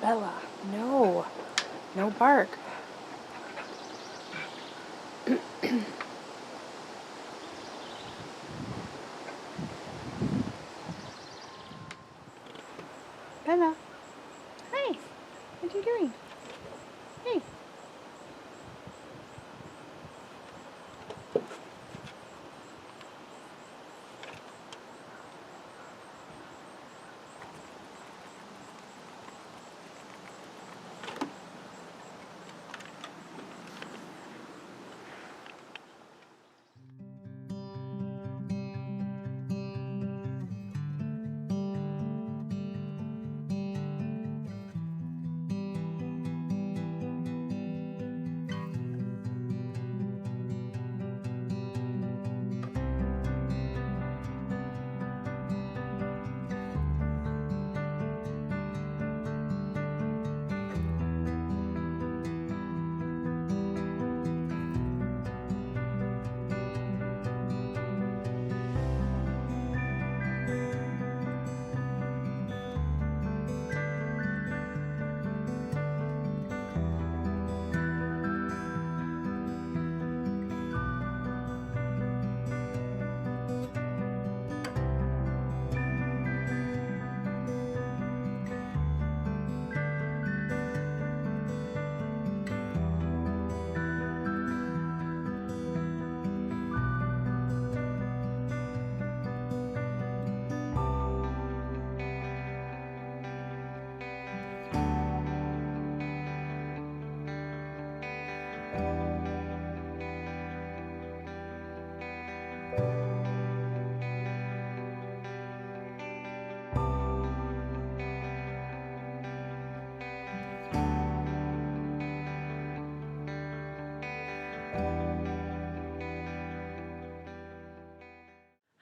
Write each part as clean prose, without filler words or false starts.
Bella, no. No bark. Bella. Hi. What are you doing? Hey.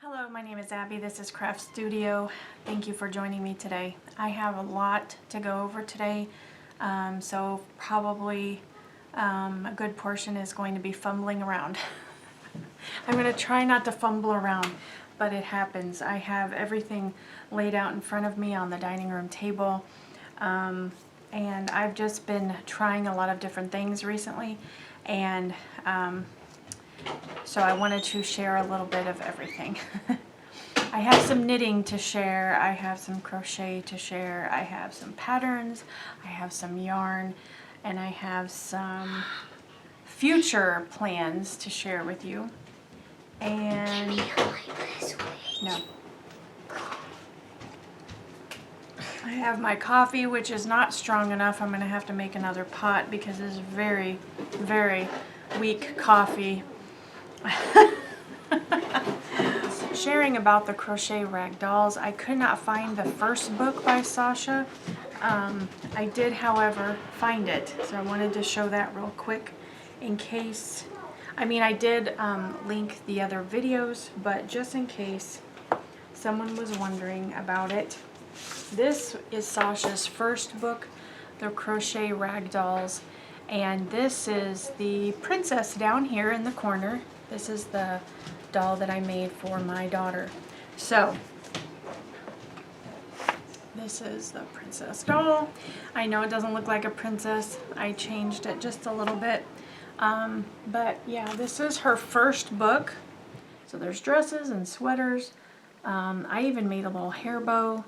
Hello, my name is Abby. This is Craft Studio. Thank you for joining me today. I have a lot to go over today, so probably a good portion is going to be fumbling around. I'm going to try not to fumble around, but it happens. I have everything laid out in front of me on the dining room table, and I've just been trying a lot of different things recently, and so I wanted to share a little bit of everything. I have some knitting to share, I have some crochet to share, I have some patterns, I have some yarn, and I have some future plans to share with you. And no. I have my coffee, which is not strong enough. I'm going to have to make another pot because it's very, very weak coffee. Sharing about the crochet rag dolls, I could not find the first book by Sasha. I did, however, find it, so I wanted to show that real quick in case. I mean, I did link the other videos, but just in case someone was wondering about it. This is Sasha's first book, the Crochet Rag Dolls, and this is the princess down here in the corner. This is the doll that I made for my daughter. So, this is the princess doll. I know it doesn't look like a princess. I changed it just a little bit. But yeah, this is her first book. So there's dresses and sweaters. I even made a little hair bow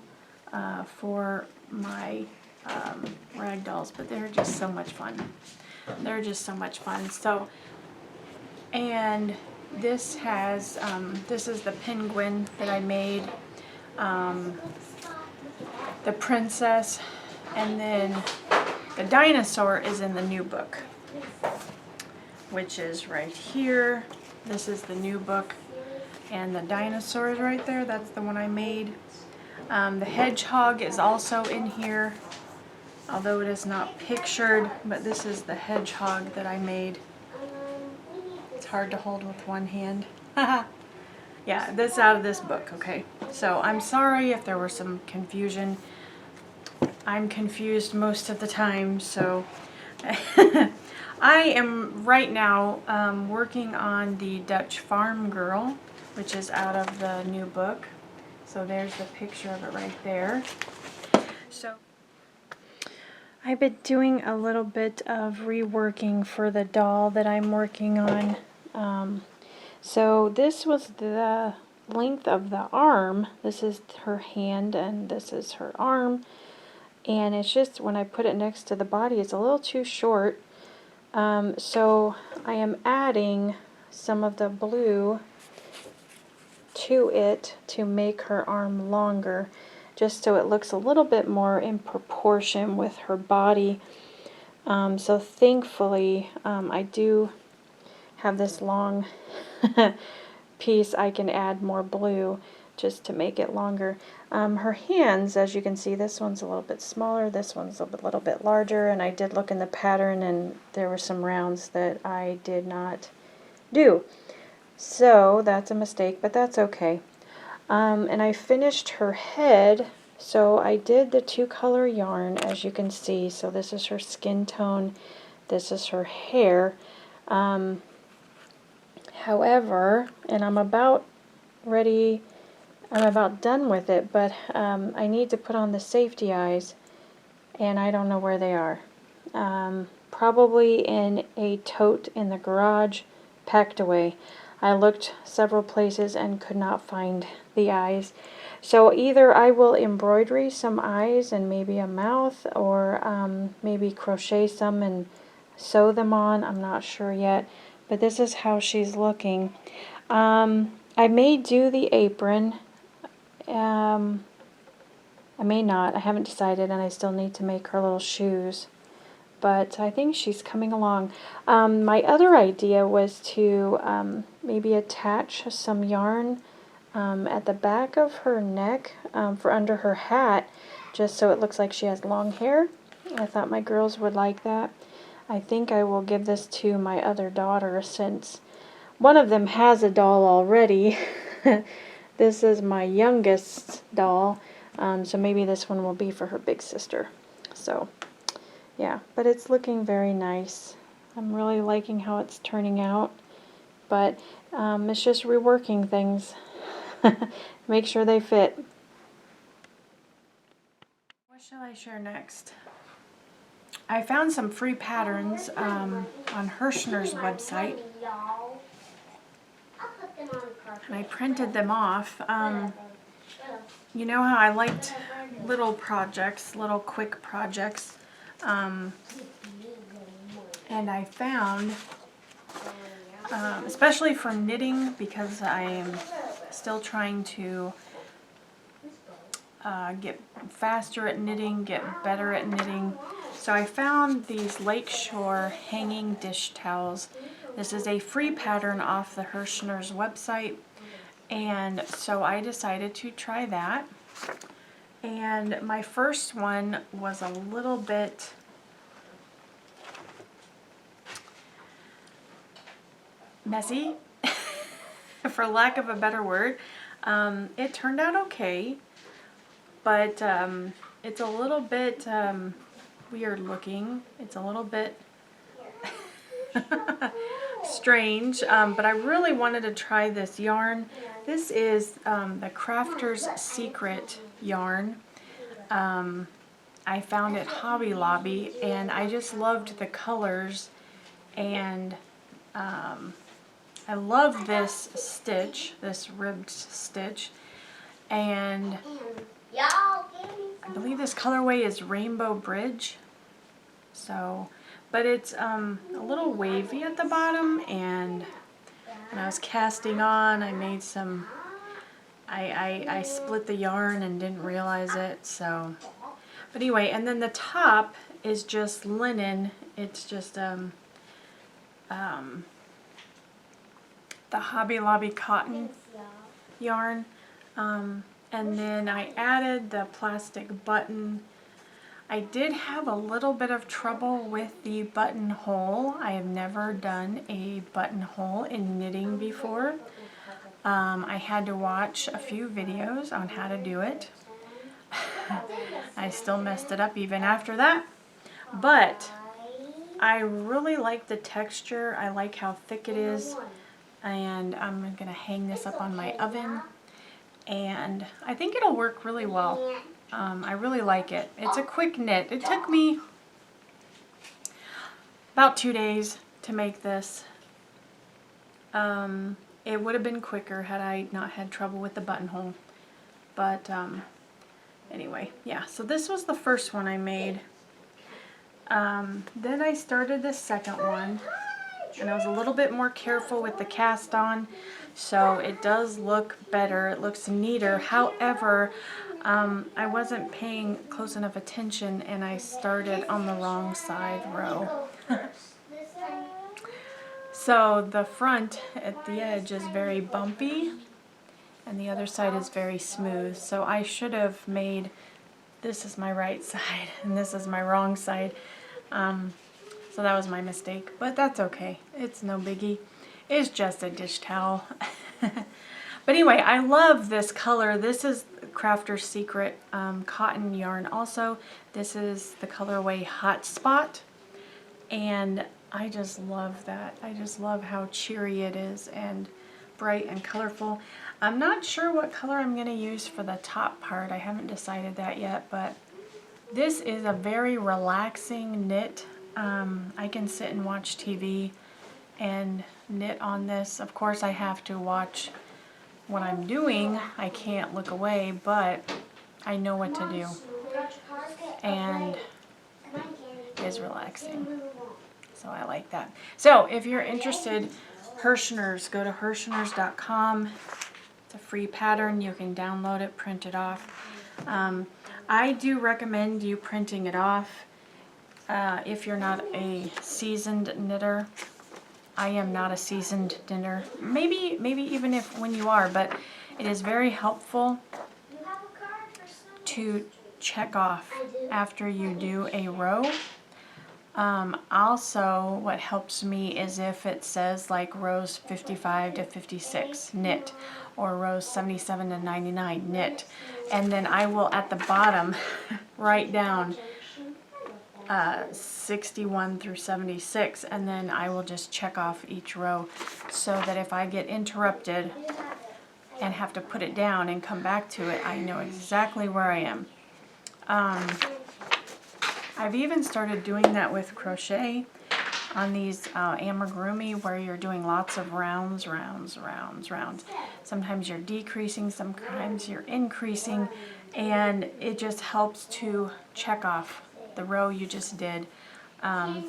for my rag dolls, but they're just so much fun. They're just so much fun. So, and this has, this is the penguin that I made, the princess, and then the dinosaur is in the new book, which is right here. This is the new book, and the dinosaur is right there. That's the one I made. The hedgehog is also in here, although it is not pictured, but this is the hedgehog that I made. It's hard to hold with one hand. Yeah, this is out of this book, okay? So I'm sorry if there was some confusion. I'm confused most of the time, so I am right now working on the Dutch Farm Girl, which is out of the new book. So there's the picture of it right there. So I've been doing a little bit of reworking for the doll that I'm working on. So this was the length of the arm. This is her hand and this is her arm. And it's just when I put it next to the body, it's a little too short. So I am adding some of the blue to it to make her arm longer, just so it looks a little bit more in proportion with her body. So thankfully I do have this long piece. I can add more blue just to make it longer. Her hands, as you can see, this one's a little bit smaller, this one's a little bit larger, and I did look in the pattern and there were some rounds that I did not do. So that's a mistake, but that's okay. And I finished her head, so I did the 2-color yarn, as you can see. So this is her skin tone, this is her hair. However, and I'm about done with it, but I need to put on the safety eyes, and I don't know where they are. Probably in a tote in the garage, packed away. I looked several places and could not find the eyes. So either I will embroidery some eyes and maybe a mouth, or maybe crochet some and sew them on. I'm not sure yet, but this is how she's looking. I may do the apron. I may not. I haven't decided, and I still need to make her little shoes. But I think she's coming along. My other idea was to maybe attach some yarn at the back of her neck for under her hat, just so it looks like she has long hair. I thought my girls would like that. I think I will give this to my other daughter, since one of them has a doll already. This is my youngest doll, so maybe this one will be for her big sister. So yeah, but it's looking very nice. I'm really liking how it's turning out, but it's just reworking things. Make sure they fit. What shall I share next? I found some free patterns on Hirschner's website, and I printed them off. You know how I liked little projects, little quick projects. And I found, especially for knitting, because I am still trying to get faster at knitting, get better at knitting. So I found these Lakeshore hanging dish towels. This is a free pattern off the Hirschner's website, and so I decided to try that. And my first one was a little bit messy, for lack of a better word. It turned out okay, but it's a little bit weird looking. It's a little bit strange, but I really wanted to try this yarn. This is the Crafter's Secret yarn. I found it Hobby Lobby, and I just loved the colors, and I love this stitch, this ribbed stitch, and I believe this colorway is Rainbow Bridge. So, but it's a little wavy at the bottom, and when I was casting on, I made some, I split the yarn and didn't realize it, so. But anyway, and then the top is just linen. It's just the Hobby Lobby cotton yarn. And then I added the plastic button. I did have a little bit of trouble with the buttonhole. I have never done a buttonhole in knitting before. I had to watch a few videos on how to do it. I still messed it up even after that. But I really like the texture. I like how thick it is. And I'm going to hang this up on my oven. And I think it'll work really well. I really like it. It's a quick knit. It took me about 2 days to make this. It would have been quicker had I not had trouble with the buttonhole. But anyway, yeah, so this was the first one I made. Then I started the second one, and I was a little bit more careful with the cast on, so it does look better. It looks neater. However, I wasn't paying close enough attention, and I started on the wrong side row. So the front at the edge is very bumpy, and the other side is very smooth. So I should have made, this is my right side, and this is my wrong side. So that was my mistake, but that's okay. It's no biggie. It's just a dish towel. But anyway, I love this color. This is Crafter's Secret cotton yarn. Also, this is the colorway Hot Spot, and I just love that. I just love how cheery it is and bright and colorful. I'm not sure what color I'm going to use for the top part. I haven't decided that yet, but this is a very relaxing knit. I can sit and watch TV and knit on this. Of course, I have to watch what I'm doing. I can't look away, but I know what to do. And it is relaxing. So I like that. So if you're interested, Hirschner's, go to hirschners.com. It's a free pattern. You can download it, print it off. I do recommend you printing it off if you're not a seasoned knitter. I am not a seasoned knitter. Maybe even if when you are, but it is very helpful to check off after you do a row. Also, what helps me is if it says like rows 55 to 56 knit, or rows 77 to 99 knit, and then I will at the bottom write down 61 through 76, and then I will just check off each row, so that if I get interrupted and have to put it down and come back to it, I know exactly where I am. I've even started doing that with crochet on these amigurumi, where you're doing lots of rounds. Sometimes you're decreasing, sometimes you're increasing, and it just helps to check off the row you just did.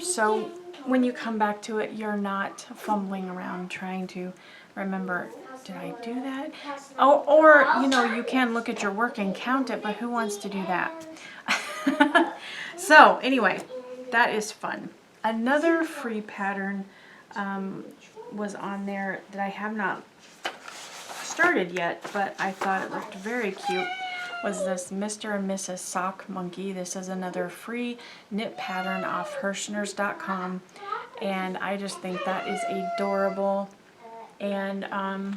So when you come back to it, you're not fumbling around trying to remember, did I do that? Oh, or, you know, you can look at your work and count it, but who wants to do that? So anyway, that is fun. Another free pattern was on there that I have not started yet, but I thought it looked very cute, was this Mr. and Mrs. Sock Monkey. This is another free knit pattern off Hirschners.com, and I just think that is adorable, and I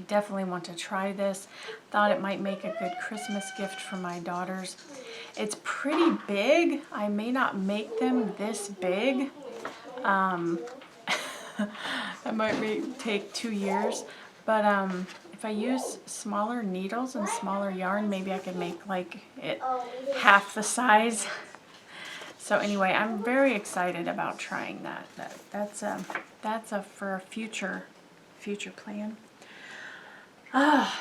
definitely want to try this. Thought it might make a good Christmas gift for my daughters. It's pretty big. I may not make them this big. That might take 2 years, but if I use smaller needles and smaller yarn, maybe I could make like it half the size. So anyway, I'm very excited about trying that. That's for a future plan.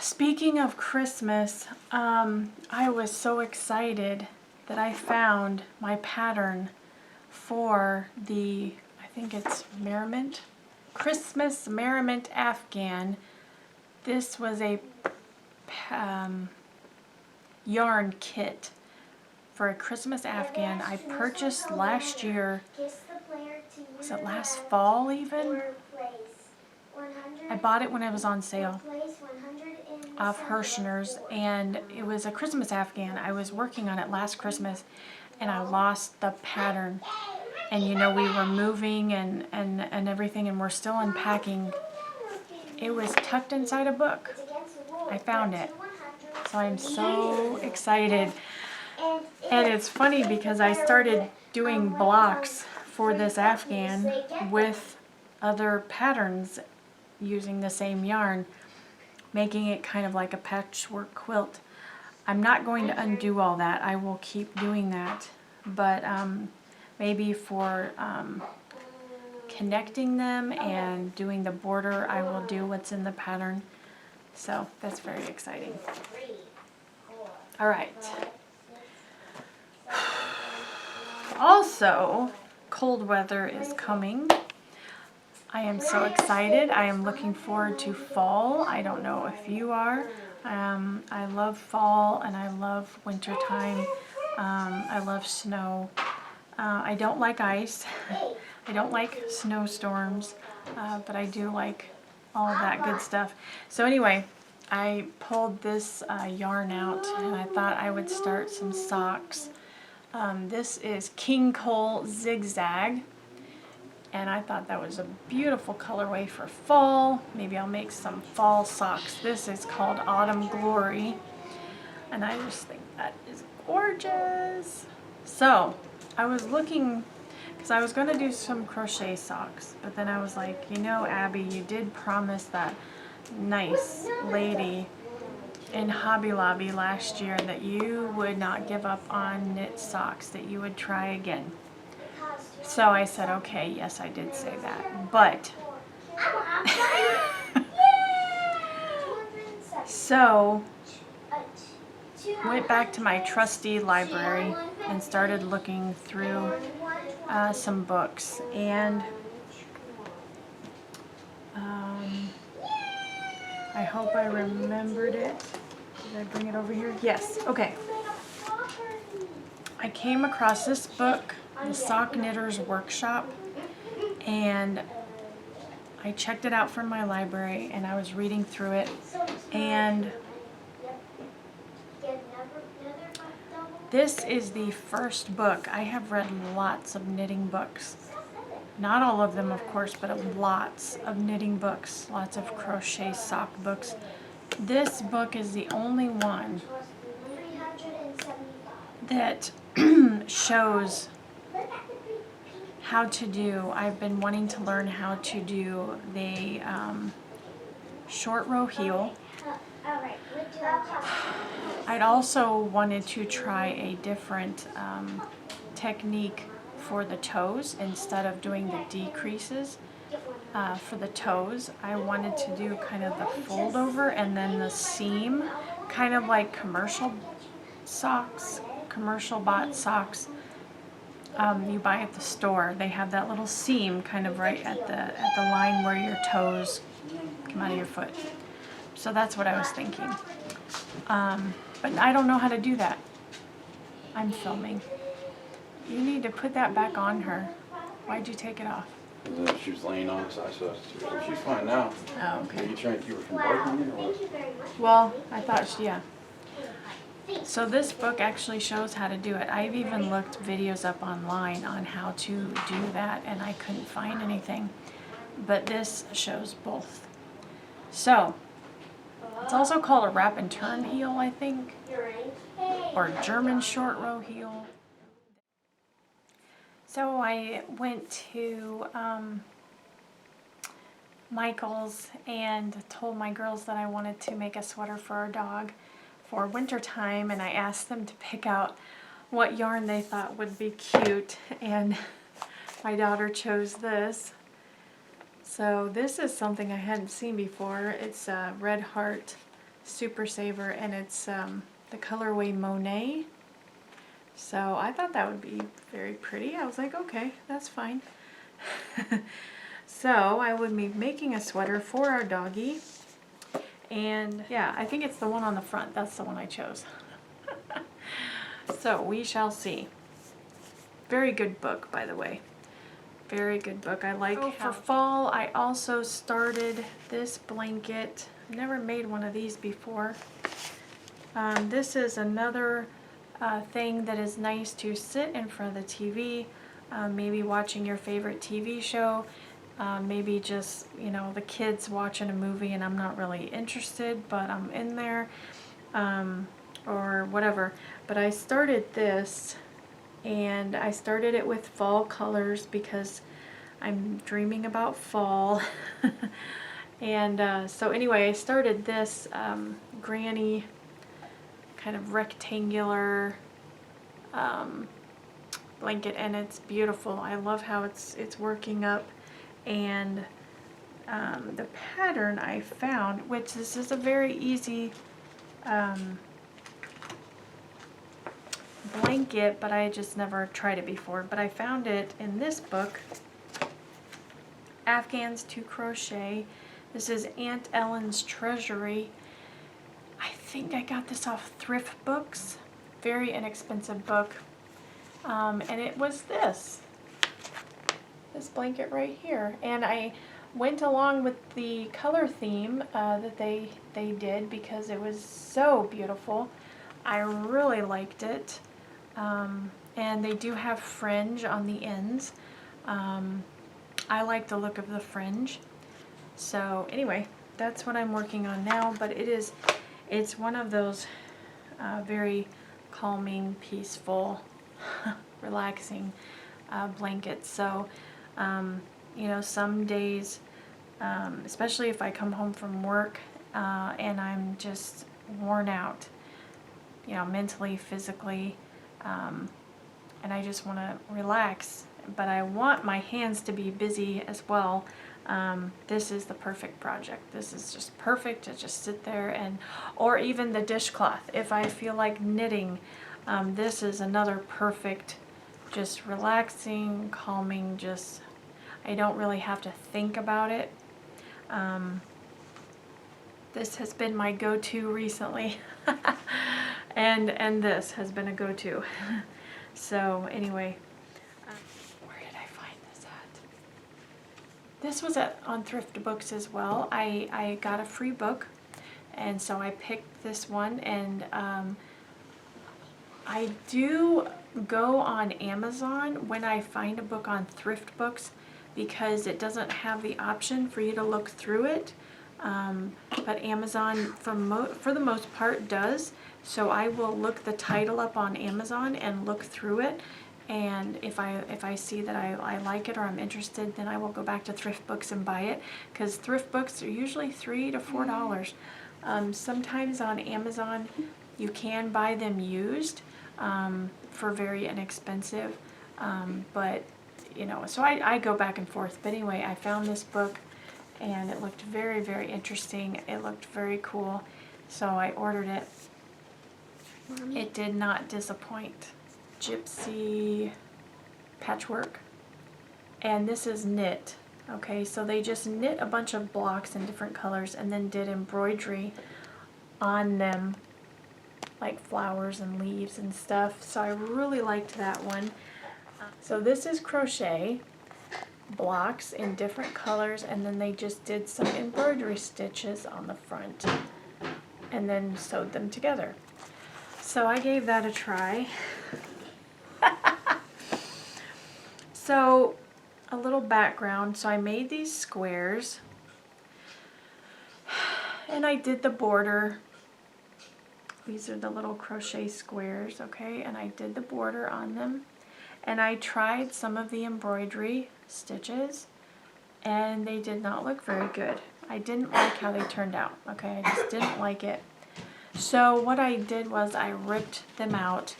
Speaking of Christmas, I was so excited that I found my pattern for the, I think it's Merriment, Christmas Merriment Afghan. This was a yarn kit for a Christmas Afghan I purchased last year. Was it last fall even? I bought it when it was on sale off Hirschner's, and it was a Christmas Afghan. I was working on it last Christmas, and I lost the pattern. And you know, we were moving and everything, and we're still unpacking. It was tucked inside a book. I found it. So I'm so excited. And it's funny because I started doing blocks for this Afghan with other patterns using the same yarn, making it kind of like a patchwork quilt. I'm not going to undo all that. I will keep doing that. But maybe for connecting them and doing the border, I will do what's in the pattern. So that's very exciting. All right. Also, cold weather is coming. I am so excited. I am looking forward to fall. I don't know if you are. I love fall and I love winter time. I love snow. I don't like ice. I don't like snowstorms, but I do like all of that good stuff. So anyway, I pulled this yarn out and I thought I would start some socks. This is King Cole Zigzag, and I thought that was a beautiful colorway for fall. Maybe I'll make some fall socks. This is called Autumn Glory, and I just think that is gorgeous. So I was looking, because I was going to do some crochet socks, but then I was like, you know, Abby, you did promise that nice lady in Hobby Lobby last year that you would not give up on knit socks, that you would try again. So I said, okay, yes, I did say that, but so went back to my trusty library and started looking through some books, and I hope I remembered it. Did I bring it over here? Yes. Okay. I came across this book, The Sock Knitter's Workshop, and I checked it out from my library and I was reading through it, and this is the first book. I have read lots of knitting books. Not all of them, of course, but lots of knitting books, lots of crochet sock books. This book is the only one that shows how to do. I've been wanting to learn how to do the short row heel. I'd also wanted to try a different technique for the toes. Instead of doing the decreases for the toes, I wanted to do kind of the fold over and then the seam, kind of like commercial socks, commercial bought socks you buy at the store. They have that little seam kind of right at the line where your toes come out of your foot. So that's what I was thinking. But I don't know how to do that. I'm filming. You need to put that back on her. Why'd you take it off? She was laying on the side, so she's fine now. Oh, okay. Are you trying to keep her from barking or what? Well, I thought, yeah. So this book actually shows how to do it. I've even looked videos up online on how to do that, and I couldn't find anything. But this shows both. So, it's also called a wrap and turn heel, I think, or German short row heel. So I went to Michael's and told my girls that I wanted to make a sweater for our dog for winter time, and I asked them to pick out what yarn they thought would be cute, and my daughter chose this. So this is something I hadn't seen before. It's Red Heart Super Saver, and it's the colorway Monet. So I thought that would be very pretty. I was like, okay, that's fine. So I would be making a sweater for our doggie. And yeah, I think it's the one on the front. That's the one I chose. So we shall see. Very good book, by the way. Very good book. I like it. For fall, I also started this blanket. I've never made one of these before. This is another thing that is nice to sit in front of the TV, maybe watching your favorite TV show, maybe just, you know, the kids watching a movie and I'm not really interested, but I'm in there, or whatever. But I started this, and I started it with fall colors because I'm dreaming about fall. And so anyway, I started this granny kind of rectangular blanket, and it's beautiful. I love how it's working up, and the pattern I found, which this is a very easy blanket, but I just never tried it before, but I found it in this book, Afghans to Crochet. This is Aunt Ellen's Treasury. I think I got this off Thrift Books. Very inexpensive book. And it was this blanket right here. And I went along with the color theme that they did because it was so beautiful. I really liked it. And they do have fringe on the ends. I like the look of the fringe. So anyway, that's what I'm working on now, but it's one of those very calming, peaceful, relaxing blankets. So, you know, some days, especially if I come home from work and I'm just worn out, you know, mentally, physically, and I just want to relax, but I want my hands to be busy as well. This is the perfect project. This is just perfect to just sit there and, or even the dishcloth. If I feel like knitting, this is another perfect, just relaxing, calming, just, I don't really have to think about it. This has been my go-to recently. and this has been a go-to. So anyway, where did I find this at? This was on Thrift Books as well. I got a free book, and so I picked this one, and I do go on Amazon when I find a book on Thrift Books because it doesn't have the option for you to look through it. But Amazon, for the most part, does. So I will look the title up on Amazon and look through it. And if I see that I like it or I'm interested, then I will go back to Thrift Books and buy it. Because Thrift Books are usually $3 to $4. Sometimes on Amazon you can buy them used for very inexpensive. But, you know, so I go back and forth. But anyway, I found this book, and it looked very, very interesting. It looked very cool, so I ordered it. It did not disappoint. Gypsy patchwork, and this is knit. Okay, so they just knit a bunch of blocks in different colors and then did embroidery on them, like flowers and leaves and stuff. So I really liked that one. So this is crochet blocks in different colors, and then they just did some embroidery stitches on the front and then sewed them together. So I gave that a try. So a little background. So I made these squares, and I did the border. These are the little crochet squares, okay, and I did the border on them. And I tried some of the embroidery stitches, and they did not look very good. I didn't like how they turned out, okay? I just didn't like it. So what I did was I ripped them out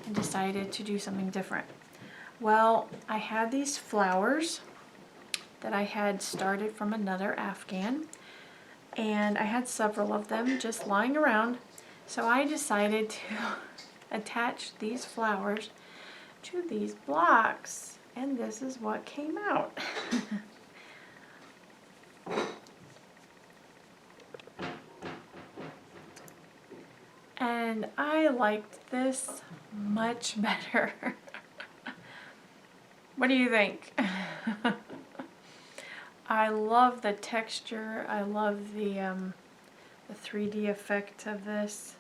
and decided to do something different. Well, I had these flowers that I had started from another Afghan, and I had several of them just lying around. So I decided to attach these flowers to these blocks, and this is what came out. And I liked this much better. What do you think? I love the texture. I love the 3D effect of this,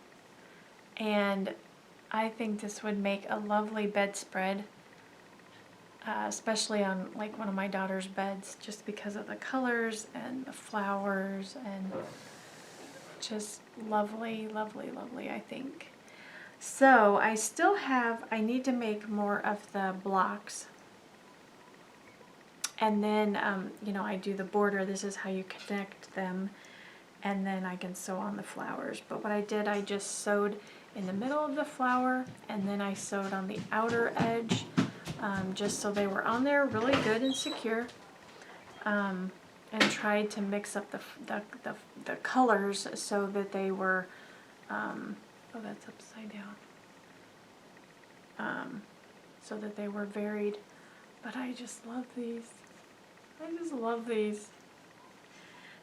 and I think this would make a lovely bedspread, especially on like one of my daughter's beds, just because of the colors and the flowers, and just lovely, lovely, lovely, I think. So I still have, I need to make more of the blocks. And then, you know, I do the border. This is how you connect them. And then I can sew on the flowers. But what I did, I just sewed in the middle of the flower, and then I sewed on the outer edge just so they were on there really good and secure, and tried to mix up the colors so that they were, oh, that's upside down, so that they were varied. But I just love these. I just love these.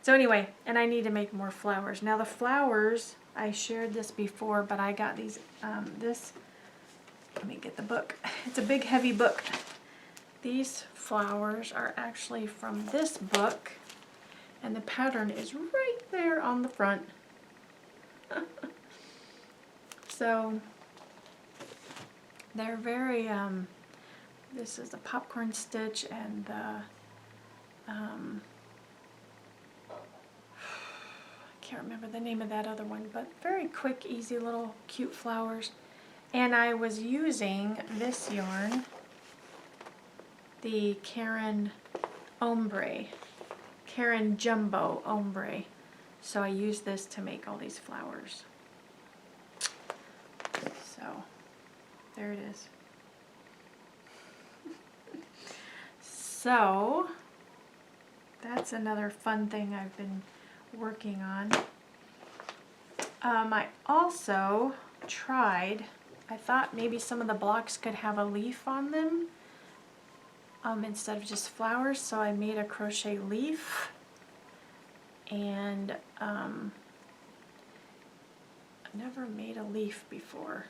So anyway, and I need to make more flowers. Now the flowers, I shared this before, but I got these, let me get the book. It's a big heavy book. These flowers are actually from this book, and the pattern is right there on the front. So they're very, this is the popcorn stitch and the, I can't remember the name of that other one, but very quick, easy little cute flowers. And I was using this yarn, the Karen Jumbo Ombre. So I used this to make all these flowers. So there it is. So that's another fun thing I've been working on. I also tried, I thought maybe some of the blocks could have a leaf on them instead of just flowers, so I made a crochet leaf, and I've never made a leaf before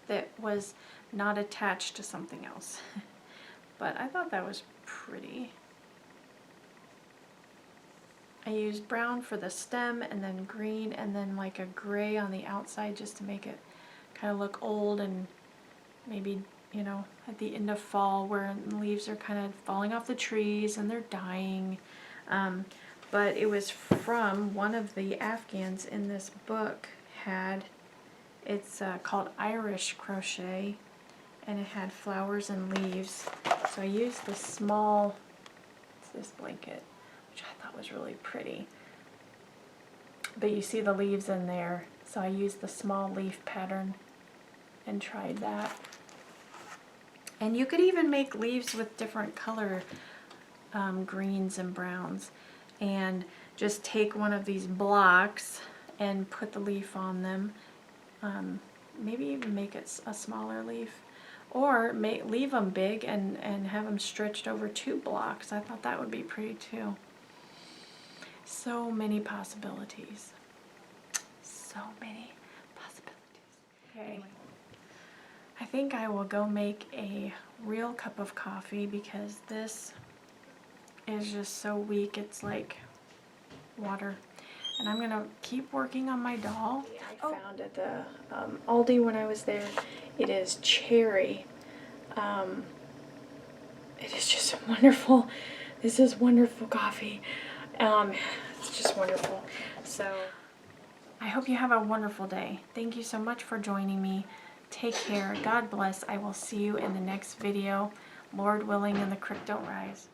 that was not attached to something else. But I thought that was pretty. I used brown for the stem, and then green, and then like a gray on the outside just to make it kind of look old, and maybe, you know, at the end of fall where the leaves are kind of falling off the trees and they're dying. But it was from one of the Afghans in this book had, it's called Irish Crochet, and it had flowers and leaves. So I used the small, it's this blanket, which I thought was really pretty. But you see the leaves in there, so I used the small leaf pattern and tried that. And you could even make leaves with different color greens and browns, and just take one of these blocks and put the leaf on them. Maybe even make it a smaller leaf, or leave them big and have them stretched over 2 blocks. I thought that would be pretty too. So many possibilities. So many possibilities. Okay. Anyway, I think I will go make a real cup of coffee because this is just so weak. It's like water. And I'm going to keep working on my doll. I found at the Aldi when I was there. It is cherry. It is just wonderful. This is wonderful coffee. It's just wonderful. So I hope you have a wonderful day. Thank you so much for joining me. Take care. God bless. I will see you in the next video. Lord willing, and the creek don't rise.